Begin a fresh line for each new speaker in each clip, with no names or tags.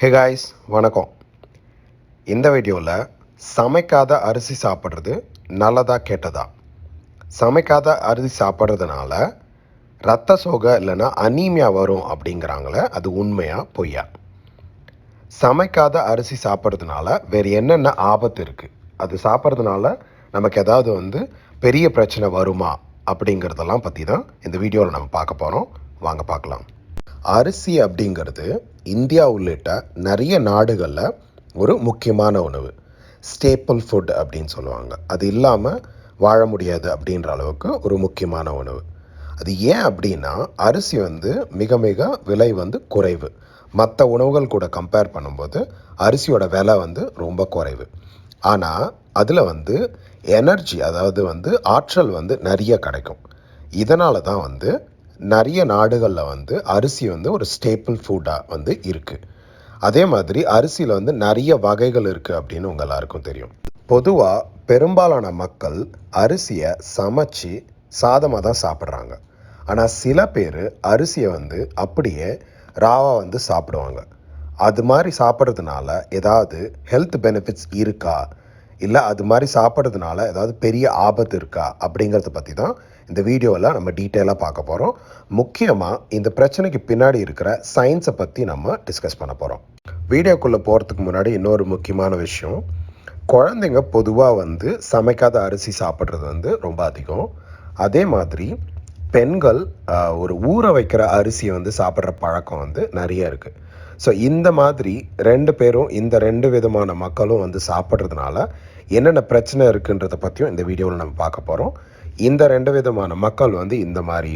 Hey guys, வணக்கம். இந்த வீடியோவில் சமைக்காத அரிசி சாப்பிட்றது நல்லதா கெட்டதா? சமைக்காத அரிசி சாப்பிட்றதுனால ரத்த சோகை இல்லைன்னா அனீமியா வரும் அப்படிங்கிறாங்களே, அது உண்மையா பொய்யா? சமைக்காத அரிசி சாப்பிட்றதுனால வேறு என்னென்ன ஆபத்து இருக்குது? அது சாப்பிட்றதுனால நமக்கு ஏதாவது பெரிய பிரச்சனை வருமா அப்படிங்கிறதெல்லாம் பற்றி தான் இந்த வீடியோவில் நம்ம பார்க்க போகிறோம். வாங்க பார்க்கலாம். அரிசி அப்படிங்கிறது இந்தியா உள்ளிட்ட நிறைய நாடுகளில் ஒரு முக்கியமான உணவு, ஸ்டேப்பிள் ஃபுட் அப்படின்னு சொல்லுவாங்க. அது இல்லாமல் வாழ முடியாது அப்படின்ற அளவுக்கு ஒரு முக்கியமான உணவு. அது ஏன் அப்படின்னா, அரிசி மிக மிக விலை குறைவு. மற்ற உணவுகள் கூட கம்பேர் பண்ணும்போது அரிசியோட விலை ரொம்ப குறைவு. ஆனால் அதில் எனர்ஜி, அதாவது ஆற்றல் நிறைய கிடைக்கும். இதனால தான் நிறைய நாடுகளில் அரிசி ஒரு ஸ்டேப்பிள் ஃபுட்டாக இருக்குது. அதே மாதிரி அரிசியில் நிறைய வகைகள் இருக்குது அப்படின்னு உங்கள் எல்லாருக்கும் தெரியும். பொதுவாக பெரும்பாலான மக்கள் அரிசியை சமைச்சு சாதமாக தான் சாப்பிட்றாங்க. ஆனால் சில பேர் அரிசியை அப்படியே ராவாக சாப்பிடுவாங்க. அது மாதிரி சாப்பிட்றதுனால ஏதாவது ஹெல்த் பெனிஃபிட்ஸ் இருக்கா, இல்லை அது மாதிரி சாப்பிட்றதுனால ஏதாவது பெரிய ஆபத்து இருக்கா அப்படிங்கிறத பற்றி தான் இந்த வீடியோவில் நம்ம டீட்டெயிலாக பார்க்க போகிறோம். முக்கியமாக இந்த பிரச்சனைக்கு பின்னாடி இருக்கிற சயின்ஸை பற்றி நம்ம டிஸ்கஸ் பண்ண போகிறோம். வீடியோக்குள்ளே போகிறதுக்கு முன்னாடி இன்னொரு முக்கியமான விஷயம், குழந்தைங்க பொதுவாக சமைக்காத அரிசி சாப்பிட்றது ரொம்ப அதிகம். அதே மாதிரி பெண்கள் ஒரு ஊற வைக்கிற அரிசியை சாப்பிட்ற பழக்கம் நிறைய இருக்குது. ஸோ இந்த மாதிரி ரெண்டு பேரும், இந்த ரெண்டு விதமான மக்களும் சாப்பிட்றதுனால என்னென்ன பிரச்சனை இருக்குன்றதை பற்றியும் இந்த வீடியோவில் நம்ம பார்க்க போகிறோம். இந்த ரெண்டு விதமான மக்கள் இந்த மாதிரி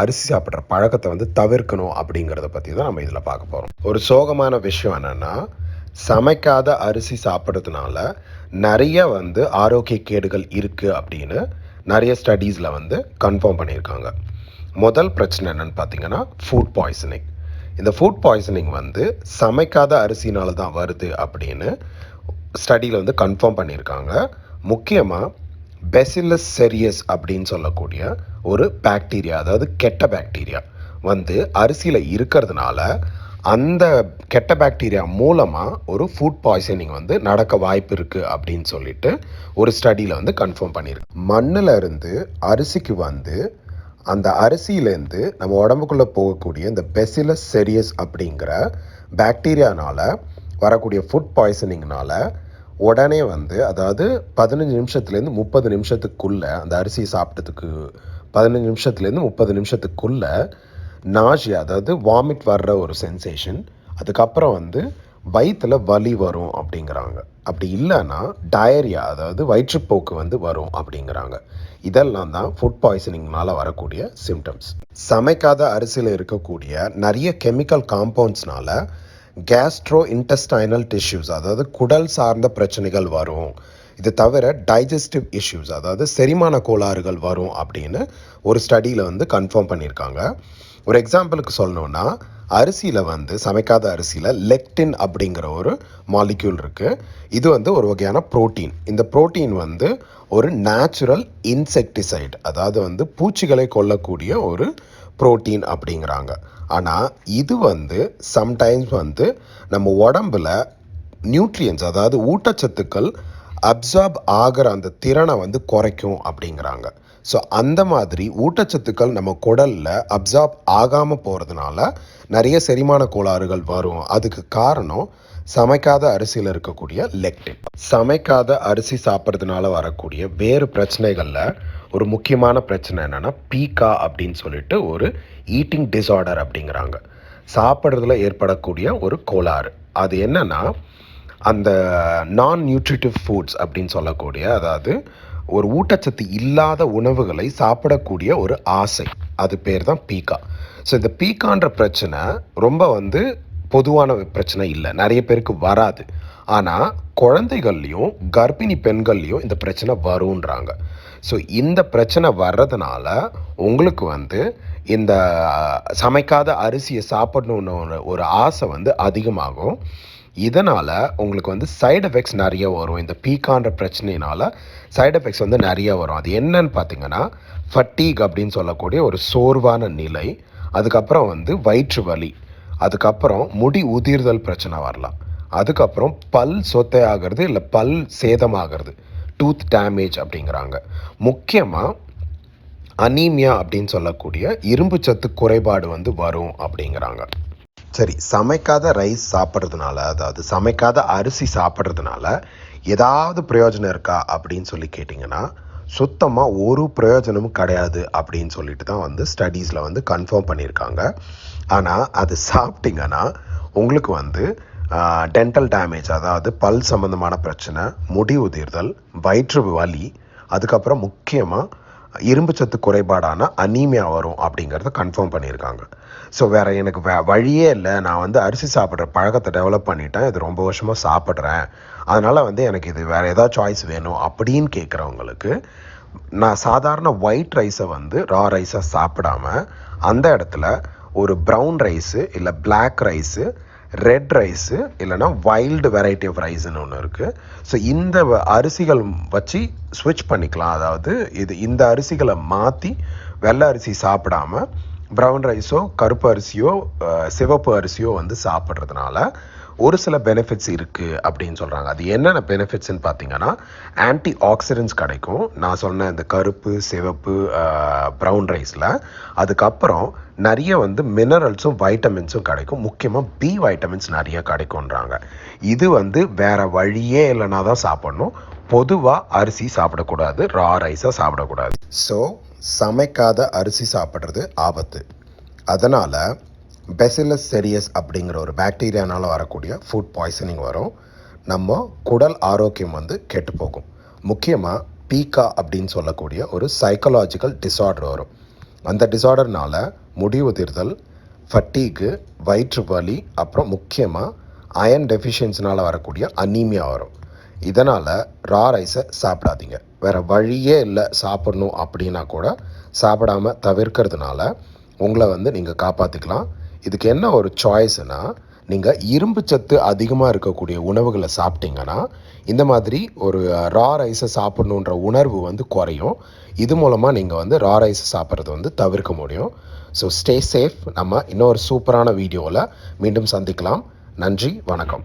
அரிசி சாப்பிட்ற பழக்கத்தை தவிர்க்கணும் அப்படிங்கிறத பற்றி தான் நம்ம இதில் பார்க்க போகிறோம். ஒரு சோகமான விஷயம் என்னென்னா, சமைக்காத அரிசி சாப்பிட்றதுனால நிறைய ஆரோக்கிய கேடுகள் இருக்குது அப்படின்னு நிறைய ஸ்டடீஸில் கன்ஃபார்ம் பண்ணியிருக்காங்க. முதல் பிரச்சனை என்னென்னு பார்த்தீங்கன்னா, ஃபுட் பாய்சனிங். இந்த ஃபுட் பாய்சனிங் சமைக்காத அரிசினால தான் வருது அப்படின்னு ஸ்டடியில் கன்ஃபார்ம் பண்ணியிருக்காங்க. முக்கியமாக பெசிலஸ் செரியஸ் அப்படின்னு சொல்லக்கூடிய ஒரு பாக்டீரியா, அதாவது கெட்ட பாக்டீரியா அரிசியில் இருக்கிறதுனால அந்த கெட்ட பாக்டீரியா மூலமாக ஒரு ஃபுட் பாய்சனிங் நடக்க வாய்ப்பு இருக்குது அப்படின்னு சொல்லிட்டு ஒரு ஸ்டடியில் கன்ஃபார்ம் பண்ணியிருக்கு. மண்ணில் இருந்து அரிசிக்கு அந்த அரிசியிலேருந்து நம்ம உடம்புக்குள்ளே போகக்கூடிய இந்த பெசிலஸ் செரியஸ் அப்படிங்கிற பாக்டீரியானால் வரக்கூடிய ஃபுட் பாய்சனிங்னால் உடனே அதாவது 15 நிமிஷத்துலேருந்து 30 நிமிஷத்துக்குள்ளே, அந்த அரிசியை சாப்பிட்டதுக்கு 15 நிமிஷத்துலேருந்து 30 நிமிஷத்துக்குள்ளே நாஷியா, அதாவது வாமிட் வர்ற ஒரு சென்சேஷன், அதுக்கப்புறம் வயிற்றில் வலி வரும் அப்படிங்கிறாங்க. அப்படி இல்லைன்னா டயரியா, அதாவது வயிற்றுப்போக்கு வரும் அப்படிங்கிறாங்க. இதெல்லாம் தான் ஃபுட் பாய்சனிங்னால் வரக்கூடிய சிம்டம்ஸ். சமைக்காத அரிசியில் இருக்கக்கூடிய நிறைய கெமிக்கல் காம்பவுண்ட்ஸ்னால கேஸ்ட்ரோ இன்டெஸ்டைனல் டிஷ்யூஸ், அதாவது குடல் சார்ந்த பிரச்சனைகள் வரும். இது தவிர டைஜஸ்டிவ் இஷ்யூஸ், அதாவது செரிமான கோளாறுகள் வரும் அப்படின்னு ஒரு ஸ்டடியில் கன்ஃபார்ம் பண்ணியிருக்காங்க. ஒரு எக்ஸாம்பிளுக்கு சொல்லணுன்னா, அரிசியில் சமைக்காத அரிசியில் லெக்டின் அப்படிங்கிற ஒரு மாலிக்யூல் இருக்குது. இது ஒரு வகையான புரோட்டீன். இந்த புரோட்டீன் ஒரு நேச்சுரல் இன்செக்டிசைட், அதாவது பூச்சிகளை கொல்லக்கூடிய ஒரு புரோட்டீன் அப்படிங்கிறாங்க. ஆனால் இது சம்டைம்ஸ் நம்ம உடம்பில் நியூட்ரியன்ஸ், அதாவது ஊட்டச்சத்துக்கள் அப்சார்ப் ஆகிற அந்த திறனை குறைக்கும் அப்படிங்கிறாங்க. ஸோ அந்த மாதிரி ஊட்டச்சத்துக்கள் நம்ம குடலில் அப்சார்ப் ஆகாமல் போகிறதுனால நிறைய செரிமான கோளாறுகள் வரும். அதுக்கு காரணம் சமைக்காத அரிசியில் இருக்கக்கூடிய லெக்டின். சமைக்காத அரிசி சாப்பிட்றதுனால வரக்கூடிய வேறு பிரச்சனைகளில் ஒரு முக்கியமான பிரச்சனை என்னென்னா, பீக்கா அப்படின்னு சொல்லிட்டு ஒரு ஈட்டிங் டிஸார்டர் அப்படிங்கிறாங்க. சாப்பிட்றதுல ஏற்படக்கூடிய ஒரு கோளாறு. அது என்னென்னா, அந்த நான் நியூட்ரிட்டிவ் ஃபுட்ஸ் அப்படின்னு சொல்லக்கூடிய, அதாவது ஒரு ஊட்டச்சத்து இல்லாத உணவுகளை சாப்பிடக்கூடிய ஒரு ஆசை, அது பேர் தான் பீக்கா. ஸோ இந்த பீக்கான்ற பிரச்சனை ரொம்ப பொதுவான பிரச்சனை இல்லை, நிறைய பேருக்கு வராது. ஆனால் குழந்தைகள்லையும் கர்ப்பிணி பெண்கள்லையும் இந்த பிரச்சனை வருன்றாங்க. ஸோ இந்த பிரச்சனை வர்றதுனால உங்களுக்கு இந்த சமைக்காத அரிசியை சாப்பிடணுன்னு ஒரு ஆசை அதிகமாகும். இதனால் உங்களுக்கு சைடு எஃபெக்ட்ஸ் நிறைய வரும். இந்த பீக்கான்ற பிரச்சனையினால் சைடு எஃபெக்ட்ஸ் நிறைய வரும். அது என்னன்னு பார்த்தீங்கன்னா, ஃபட்டீக் அப்படின்னு சொல்லக்கூடிய ஒரு சோர்வான நிலை, அதுக்கப்புறம் வயிற்று வலி, அதுக்கப்புறம் முடி உதிர்தல் பிரச்சனை வரலாம். அதுக்கப்புறம் பல் சொத்தை ஆகிறது இல்லை பல் சேதமாகிறது, டூத் டேமேஜ் அப்படிங்கிறாங்க. முக்கியமாக அனீமியா அப்படின்னு சொல்லக்கூடிய இரும்பு சத்து குறைபாடு வந்து வரும் அப்படிங்கிறாங்க. சரி, சமைக்காத ரைஸ் சாப்பிட்றதுனால, அதாவது சமைக்காத அரிசி சாப்பிட்றதுனால ஏதாவது பிரயோஜனம் இருக்கா அப்படின்னு சொல்லி கேட்டிங்கன்னா, சுத்தமாக ஒரு பிரயோஜனமும் கிடையாது அப்படின்னு சொல்லிட்டு தான் வந்து ஸ்டடீஸில் வந்து கன்ஃபார்ம் பண்ணியிருக்காங்க. ஆனால் அது சாப்பிட்டிங்கன்னா உங்களுக்கு வந்து டென்டல் டேமேஜ், அதாவது பல் சம்மந்தமான பிரச்சனை, முடி உதிர்தல், வயிற்று வலி, அதுக்கப்புறம் முக்கியமாக இரும்பு சத்து குறைபாடான அனீமியா வரும் அப்படிங்கிறத கன்ஃபார்ம் பண்ணியிருக்காங்க. ஸோ வேறு எனக்கு வழியே இல்லை, நான் வந்து அரிசி சாப்பிட்ற பழக்கத்தை டெவலப் பண்ணிட்டேன், இது ரொம்ப வருஷமாக சாப்பிட்றேன், அதனால் வந்து எனக்கு இது வேறு ஏதாவது சாய்ஸ் வேணும் அப்படின்னு கேட்குறவங்களுக்கு நான் சாதாரண ஒயிட் ரைஸை வந்து ரா ரைஸாக சாப்பிடாம அந்த இடத்துல ஒரு ப்ரௌன் ரைஸு இல்லை பிளாக் ரைஸு, ரெட் ரைஸு, இல்லைனா வைல்டு வெரைட்டி ஆஃப் ரைஸ்ன்னு ஒன்று இருக்குது. ஸோ இந்த அரிசிகள் வச்சு ஸ்விட்ச் பண்ணிக்கலாம். அதாவது இந்த அரிசிகளை மாற்றி வெள்ளை அரிசி சாப்பிடாம ப்ரௌன் ரைஸோ கருப்பு அரிசியோ சிவப்பு அரிசியோ வந்து சாப்பிட்றதுனால ஒரு சில பெனிஃபிட்ஸ் இருக்குது அப்படின்னு சொல்கிறாங்க. அது என்னென்ன பெனிஃபிட்ஸ்ன்னு பார்த்தீங்கன்னா, ஆன்டி ஆக்சிடென்ட்ஸ் கிடைக்கும் நான் சொன்ன இந்த கருப்பு சிவப்பு ப்ரௌன் ரைஸில். அதுக்கப்புறம் நிறைய வந்து மினரல்ஸும் வைட்டமின்ஸும் கிடைக்கும். முக்கியமாக பி வைட்டமின்ஸ் நிறைய கிடைக்கும்ன்றாங்க. இது வந்து வேறு வழியே இல்லைனா தான் சாப்பிட்ணும். பொதுவாக அரிசி சாப்பிடக்கூடாது, ரா ரைஸாக சாப்பிடக்கூடாது. ஸோ சமைக்காத அரிசி சாப்பிட்றது ஆபத்து. அதனால் பெசிலஸ் செரியஸ் அப்படிங்கிற ஒரு பாக்டீரியானால் வரக்கூடிய ஃபுட் பாய்சனிங் வரும். நம்ம குடல் ஆரோக்கியம் வந்து கெட்டு போகும். முக்கியமாக பீக்கா அப்படின்னு சொல்லக்கூடிய ஒரு சைக்கலாஜிக்கல் டிஸார்டர் வரும். அந்த டிஸார்டர்னால் முடி உதிர்தல், ஃபட்டீக்கு, வயிற்று வலி, அப்புறம் முக்கியமாக அயன் டெஃபிஷியன்சினால் வரக்கூடிய அனீமியா வரும். இதனால் ரா ரைஸை சாப்பிடாதீங்க. வேறு வழியே இல்லை சாப்பிட்ணும் அப்படின்னா கூட சாப்பிடாமல் தவிர்க்கிறதுனால உங்களை வந்து நீங்கள் காப்பாற்றிக்கலாம். இதுக்கு என்ன ஒரு சாய்ஸ்னால், நீங்கள் இரும்பு சத்து அதிகமாக இருக்கக்கூடிய உணவுகளை சாப்பிட்டீங்கன்னா இந்த மாதிரி ஒரு ரா ரைஸை சாப்பிட்ணுன்ற உணர்வு வந்து குறையும். இது மூலமாக நீங்கள் வந்து ரா ரைஸை சாப்பிட்றது வந்து தவிர்க்க முடியும். So stay safe. நம்ம இன்னொரு சூப்பரான வீடியோவில் மீண்டும் சந்திக்கலாம். நன்றி, வணக்கம்.